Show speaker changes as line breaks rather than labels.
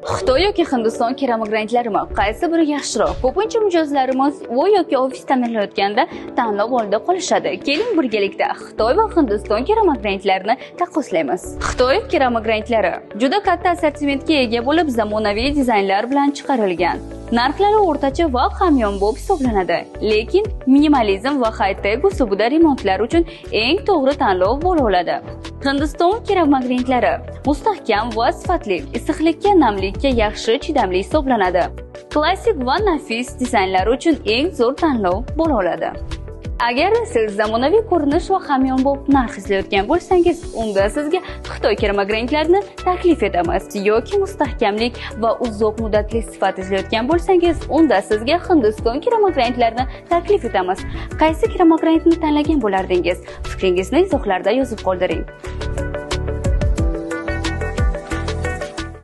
Xitoy yoki Hindiston keramik ranglarimi? Qaysi biri yaxshiroq? Ko'pincha mijozlarimiz uy yoki ofis ta'mirlayotganda tanlov oldida qolishadi. Keling birgalikda Xitoy va Hindiston keramik ranglarini taqqoslaymiz. Xitoy keramik ranglari juda katta assortimentga ega bo'lib, zamonaviy dizaynlar bilan chiqarilgan. Narxlari o'rtacha va hamyonbop hisoblanadi, lekin minimalizm va high-tech uslubida remontlar uchun eng to'g'ri tanlov bo'la oladi. Hindiston keramik ranglari mustahkam va sifatli, issiqlikka, namlikka yaxshi chidamli hisoblanadi. Klassik va nafis dizaynlar uchun eng zo'r tanlov bo'la oladi. Agar siz zamonaviy ko'rinish va hamyonbop narx izlayotgan bo'lsangiz, unda sizga Xitoy keramik ranglarini taklif etamiz. Yoki mustahkamlik va uzoq muddatli sifat izlayotgan bo'lsangiz, unda sizga Hindiston keramik ranglarini taklif etamiz. Qaysi keramik rangni tanlagan bo'lardingiz? Fikringizni izohlarda yozib qoldiring.